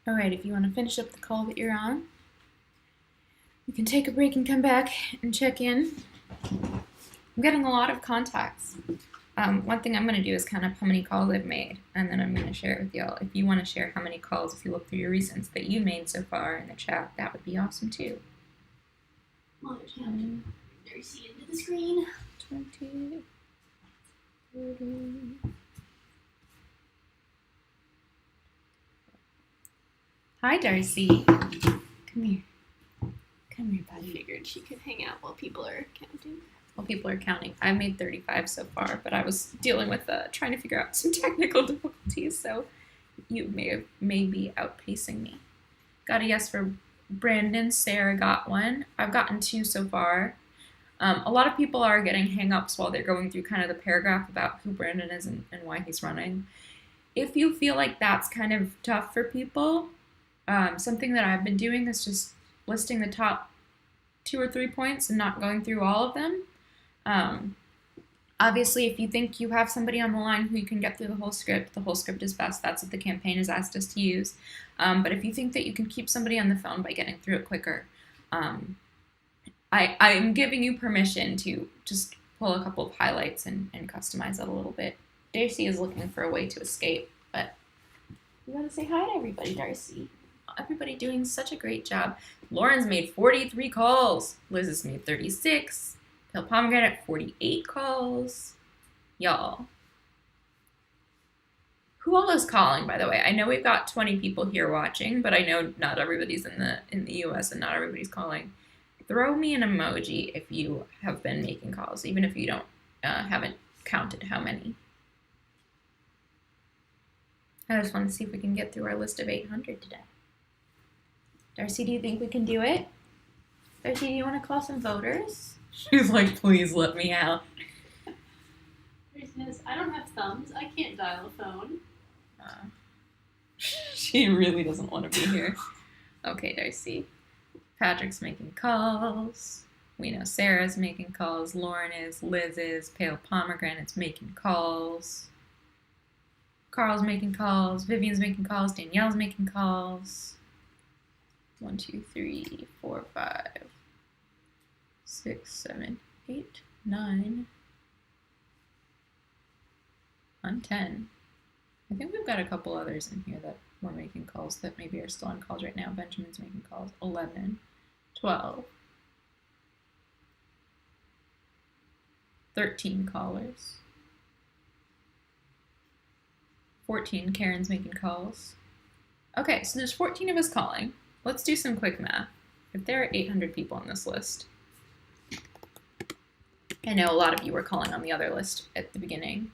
All right, if you want to finish up the call that you're on, you can take a break and come back and check in. I'm getting a lot of contacts. One thing I'm going to do is count up how many calls I've made, and then I'm going to share it with y'all. If you want to share how many calls, if you look through your recents that you made so far in the chat, that would be awesome too. Well, there's Darcy into the screen. 20, 30. Hi, Darcy. Come here. Come here, I buddy. figured she could hang out while people are counting. Well, people are counting. I've made 35 so far, but I was dealing with trying to figure out some technical difficulties, so you may be outpacing me. Got a yes for Brandon. Sarah got one. I've gotten 2 so far. A lot of people are getting hang-ups while they're going through kind of the paragraph about who Brandon is and why he's running. If you feel like that's kind of tough for people, something that I've been doing is just listing the top 2 or 3 points and not going through all of them. Obviously, if you think you have somebody on the line who you can get through the whole script is best. That's what the campaign has asked us to use. But if you think that you can keep somebody on the phone by getting through it quicker, I am giving you permission to just pull a couple of highlights and customize it a little bit. Darcy is looking for a way to escape, but you gotta say hi to everybody, Darcy. Everybody doing such a great job. Lauren's made 43 calls. Liz has made 36. Pale Pomegranate, 48 calls. Y'all. Who all is calling, by the way? I know we've got 20 people here watching, but I know not everybody's in the US and not everybody's calling. Throw me an emoji if you have been making calls, even if you don't haven't counted how many. I just want to see if we can get through our list of 800 today. Darcy, do you think we can do it? Darcy, do you want to call some voters? She's like, please let me out. Darcy says, I don't have thumbs. I can't dial a phone. She really doesn't want to be here. Okay, Darcy. Patrick's making calls. We know Sarah's making calls. Lauren is. Liz is. Pale Pomegranate's making calls. Carl's making calls. Vivian's making calls. Danielle's making calls. 1, 2, 3, 4, 5, 6, 7, 8, 9, 10. I think we've got a couple others in here that were making calls that maybe are still on calls right now. Benjamin's making calls. 11, 12, 13 callers. 14, Karen's making calls. Okay, so there's 14 of us calling. Let's do some quick math. If there are 800 people on this list, I know a lot of you were calling on the other list at the beginning.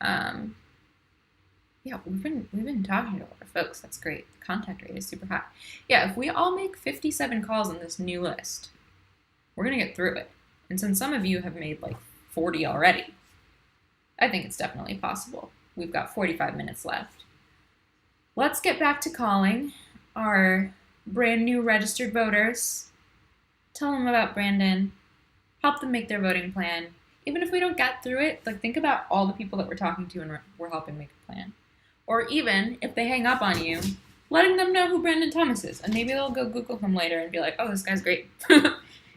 Yeah, we've been talking to a lot of folks. That's great. The contact rate is super high. Yeah, if we all make 57 calls on this new list, we're gonna get through it. And since some of you have made like 40 already, I think it's definitely possible. We've got 45 minutes left. Let's get back to calling our brand new registered voters. Tell them about Brandon. Help them make their voting plan. Even if we don't get through it, like think about all the people that we're talking to and we're helping make a plan. Or even if they hang up on you, letting them know who Brandon Thomas is. And maybe they'll go Google him later and be like, oh, this guy's great.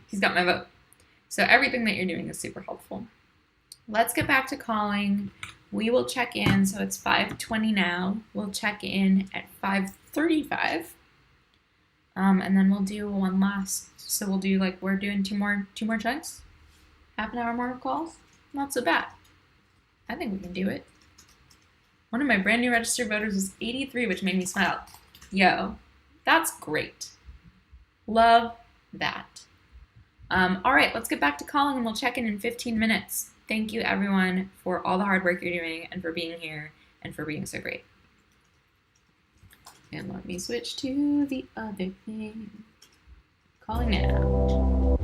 He's got my vote. So everything that you're doing is super helpful. Let's get back to calling. We will check in. So it's 5:20 now. We'll check in at 5:35. And then we'll do one last. So we'll do like, we're doing two more chunks. Half an hour more of calls. Not so bad. I think we can do it. One of my brand new registered voters was 83, which made me smile. Yo, that's great. Love that. All right, let's get back to calling and we'll check in 15 minutes. Thank you everyone for all the hard work you're doing and for being here and for being so great. And let me switch to the other thing. Calling now.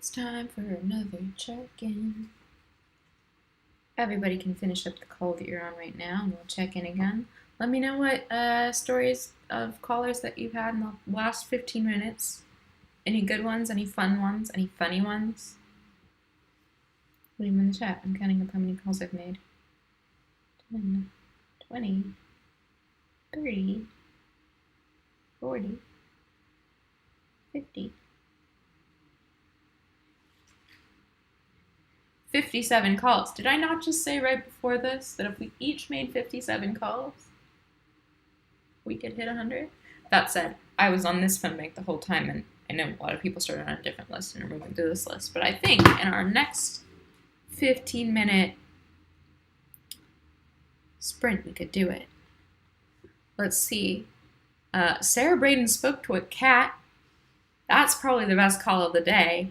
It's time for another check-in. Everybody can finish up the call that you're on right now, and we'll check in again. Let me know what stories of callers that you've had in the last 15 minutes. Any good ones, any fun ones, any funny ones? Leave them in the chat. I'm counting up how many calls I've made. 10, 20, 30, 40, 50. 57 calls. Did I not just say right before this that if we each made 57 calls, we could hit 100? That said, I was on this phone bank the whole time, and I know a lot of people started on a different list and are moving through this list, but I think in our next 15-minute sprint, we could do it. Let's see. Sarah Braden spoke to a cat. That's probably the best call of the day.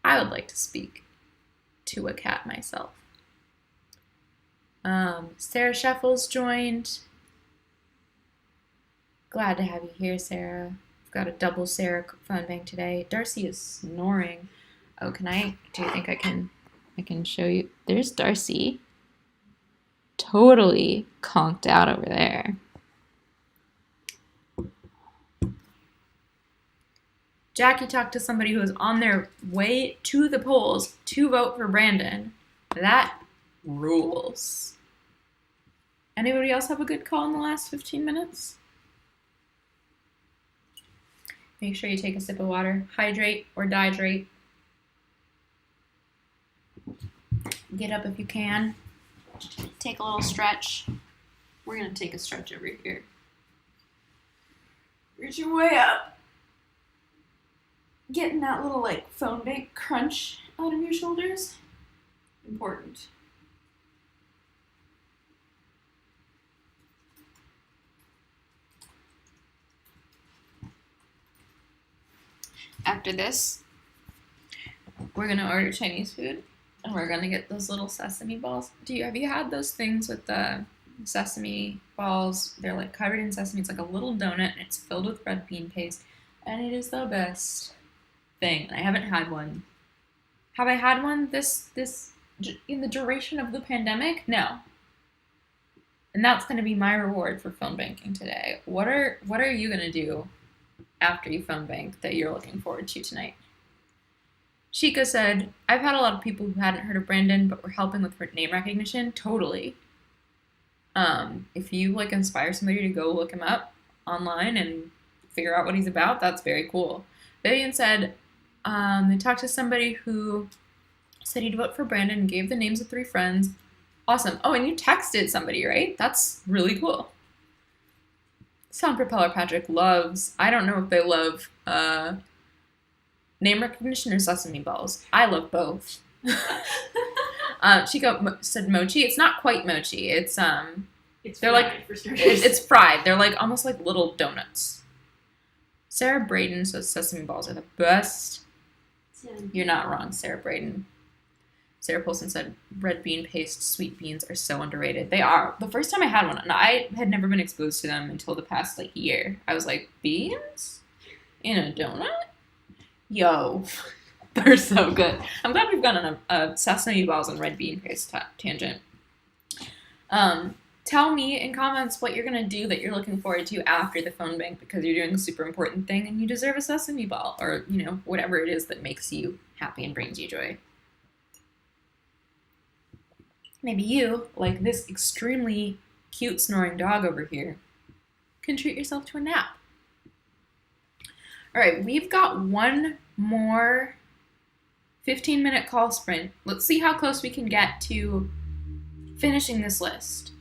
I would like to speak to a cat myself. Sarah Sheffels joined. Glad to have you here, Sarah. I've got a double Sarah phone bank today. Darcy is snoring. Oh, do you think I can show you? There's Darcy. Totally conked out over there. Jackie talked to somebody who was on their way to the polls to vote for Brandon. That rules. Anybody else have a good call in the last 15 minutes? Make sure you take a sip of water. Hydrate or dehydrate. Get up if you can. Take a little stretch. We're going to take a stretch over here. Reach your way up. Getting that little phone bank crunch out of your shoulders. Important. After this, we're gonna order Chinese food, and we're gonna get those little sesame balls. Have you had those things with the sesame balls? They're covered in sesame. It's like a little donut, and it's filled with red bean paste, and it is the best thing. I haven't had one. Have I had one this in the duration of the pandemic? No. And that's going to be my reward for phone banking today. What are you going to do after you phone bank that you're looking forward to tonight? Shika said, I've had a lot of people who hadn't heard of Brandon but were helping with name recognition. Totally. If you inspire somebody to go look him up online and figure out what he's about, that's very cool. Vivian said, they talked to somebody who said he'd vote for Brandon and gave the names of 3 friends. Awesome. Oh, and you texted somebody, right? That's really cool. Sound Propeller Patrick loves, I don't know if they love name recognition or sesame balls. I love both. Chico said mochi. It's not quite mochi. It's they're fried for starters. It's fried. They're almost like little donuts. Sarah Braden says sesame balls are the best. You're not wrong, Sarah Braden. Sarah Polson said red bean paste sweet beans are so underrated. They are. The first time I had one, and I had never been exposed to them until the past year. I was like, beans in a donut? Yo, they're so good. I'm glad we've gone on a sesame balls and red bean paste tangent. Tell me in comments what you're going to do that you're looking forward to after the phone bank because you're doing a super important thing and you deserve a sesame ball or, whatever it is that makes you happy and brings you joy. Maybe you, like this extremely cute snoring dog over here, can treat yourself to a nap. All right, we've got one more 15-minute call sprint. Let's see how close we can get to finishing this list.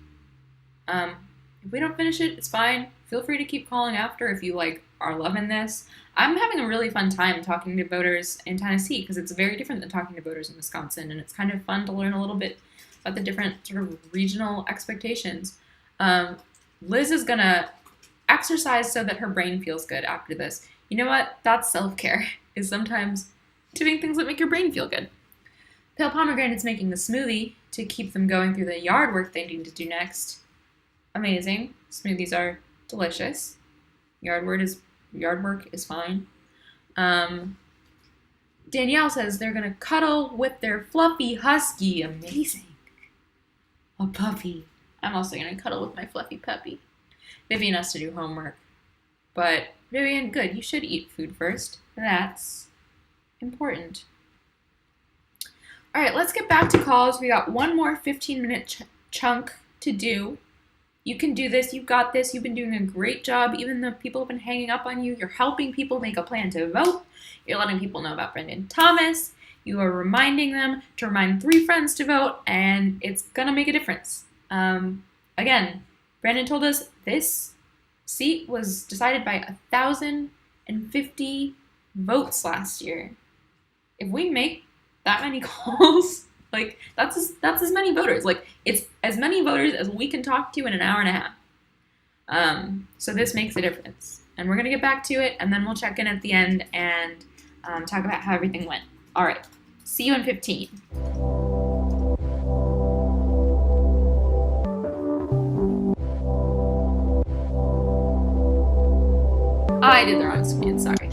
If we don't finish it, it's fine. Feel free to keep calling after if you are loving this. I'm having a really fun time talking to voters in Tennessee because it's very different than talking to voters in Wisconsin, and it's kind of fun to learn a little bit about the different sort of regional expectations. Liz is gonna exercise so that her brain feels good after this. You know what? That's self-care, is sometimes doing things that make your brain feel good. Pale Pomegranate's making the smoothie to keep them going through the yard work they need to do next. Amazing. Smoothies are delicious. Yard work is fine. Danielle says they're going to cuddle with their fluffy husky. Amazing. A puppy. I'm also going to cuddle with my fluffy puppy. Vivian has to do homework. But, Vivian, good. You should eat food first. That's important. All right, let's get back to calls. We got one more 15-minute chunk to do. You can do this. You've got this. You've been doing a great job. Even though people have been hanging up on you, you're helping people make a plan to vote. You're letting people know about Brendan Thomas. You are reminding them to remind 3 friends to vote, and it's going to make a difference. Again, Brandon told us this seat was decided by 1,050 votes last year. If we make that many calls, like that's as many voters. Like it's as many voters as we can talk to in an hour and a half. So this makes a difference, and we're gonna get back to it, and then we'll check in at the end and talk about how everything went. All right, see you in 15. I did the wrong screen, sorry.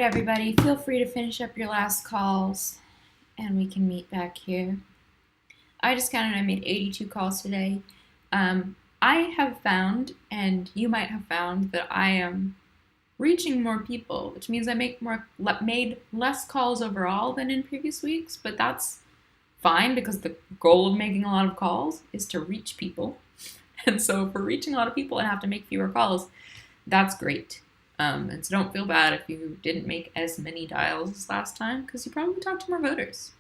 everybody, feel free to finish up your last calls and we can meet back here. I just counted, I made 82 calls today. I have found, and you might have found, that I am reaching more people, which means I made less calls overall than in previous weeks, but that's fine because the goal of making a lot of calls is to reach people. And so if we're reaching a lot of people and have to make fewer calls, that's great. And so don't feel bad if you didn't make as many dials as last time because you probably talked to more voters.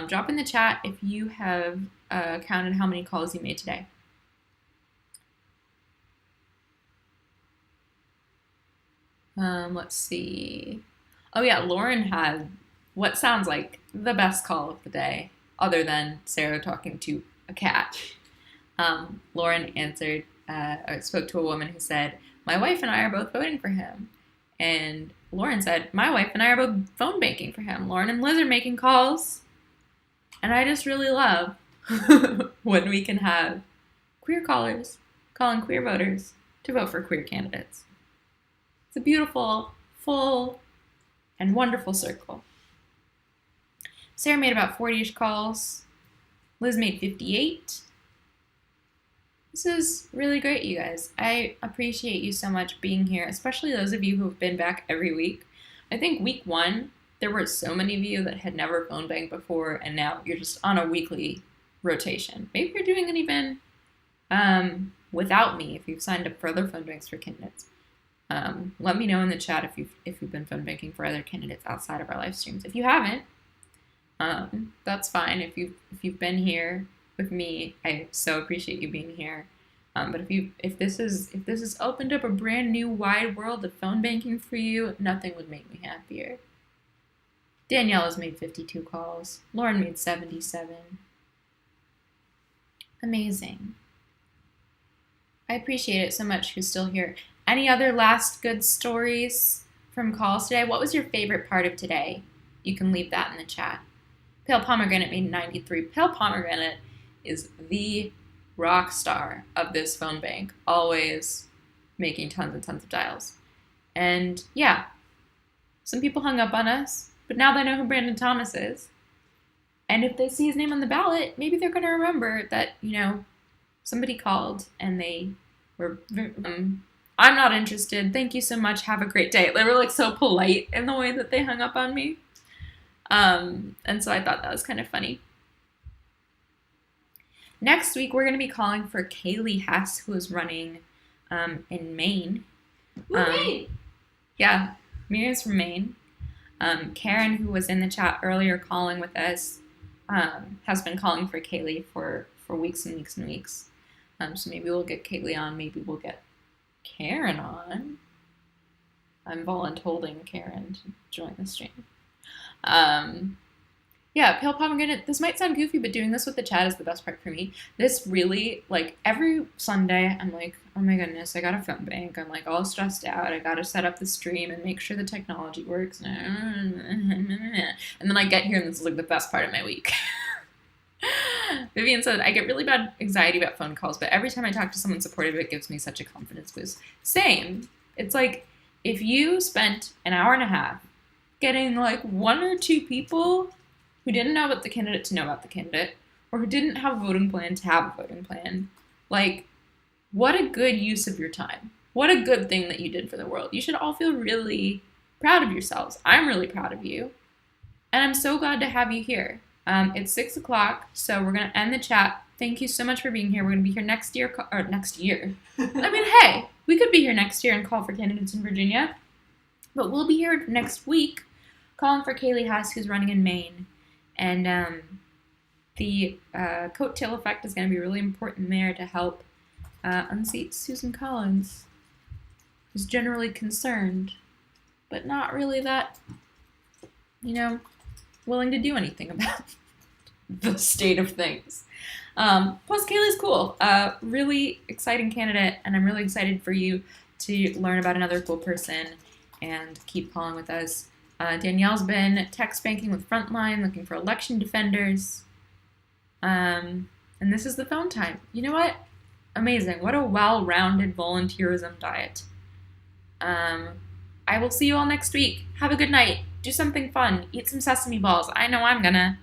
Drop in the chat if you have counted how many calls you made today. Let's see. Oh yeah, Lauren had what sounds like the best call of the day, other than Sarah talking to a cat. Lauren answered, or spoke to a woman who said, "My wife and I are both voting for him." And Lauren said, "My wife and I are both phone banking for him." Lauren and Liz are making calls. And I just really love when we can have queer callers calling queer voters to vote for queer candidates. It's a beautiful, full, and wonderful circle. Sarah made about 40-ish calls. Liz made 58. This is really great, you guys. I appreciate you so much being here, especially those of you who have been back every week. I think week 1, there were so many of you that had never phone banked before, and now you're just on a weekly rotation. Maybe you're doing it even without me if you've signed up for other phone banks for candidates. Let me know in the chat if you've been phone banking for other candidates outside of our live streams. If you haven't, that's fine. If you've been here with me, I so appreciate you being here. But if this has opened up a brand new wide world of phone banking for you, nothing would make me happier. Danielle has made 52 calls. Lauren made 77. Amazing. I appreciate it so much who's still here. Any other last good stories from calls today? What was your favorite part of today? You can leave that in the chat. Pale Pomegranate made 93. Pale Pomegranate is the rock star of this phone bank, always making tons and tons of dials. And yeah, some people hung up on us, but now they know who Brandon Thomas is. And if they see his name on the ballot, maybe they're going to remember that, somebody called and they were, I'm not interested. Thank you so much. Have a great day. They were so polite in the way that they hung up on me. And so I thought that was kind of funny. Next week, we're going to be calling for Kaylee Hess, who is running in Maine. Yeah, Miriam's from Maine. Karen, who was in the chat earlier calling with us, has been calling for Kaylee for weeks and weeks and weeks. So maybe we'll get Kaylee on. Maybe we'll get Karen on. I'm voluntolding Karen to join the stream. Yeah, Pale Pomegranate, this might sound goofy, but doing this with the chat is the best part for me. This really, every Sunday, I'm like, oh my goodness, I got a phone bank. I'm all stressed out. I got to set up the stream and make sure the technology works. And then I get here and this is the best part of my week. Vivian said, I get really bad anxiety about phone calls, but every time I talk to someone supportive, it gives me such a confidence boost. Same. It's if you spent an hour and a half getting 1 or 2 people who didn't know about the candidate to know about the candidate, or who didn't have a voting plan to have a voting plan, what a good use of your time. What a good thing that you did for the world. You should all feel really proud of yourselves. I'm really proud of you. And I'm so glad to have you here. It's 6 o'clock, so we're going to end the chat. Thank you so much for being here. We're going to be here next year. I mean, hey, we could be here next year and call for candidates in Virginia. But we'll be here next week calling for Kaylee Hess, who's running in Maine. And the coattail effect is going to be really important there to help unseat Susan Collins, who's generally concerned, but not really that, willing to do anything about the state of things. Plus, Kaylee's cool. Really exciting candidate, and I'm really excited for you to learn about another cool person and keep calling with us. Danielle's been text banking with Frontline, looking for election defenders. And this is the phone time. You know what? Amazing. What a well-rounded volunteerism diet. I will see you all next week. Have a good night. Do something fun. Eat some sesame balls. I know I'm gonna.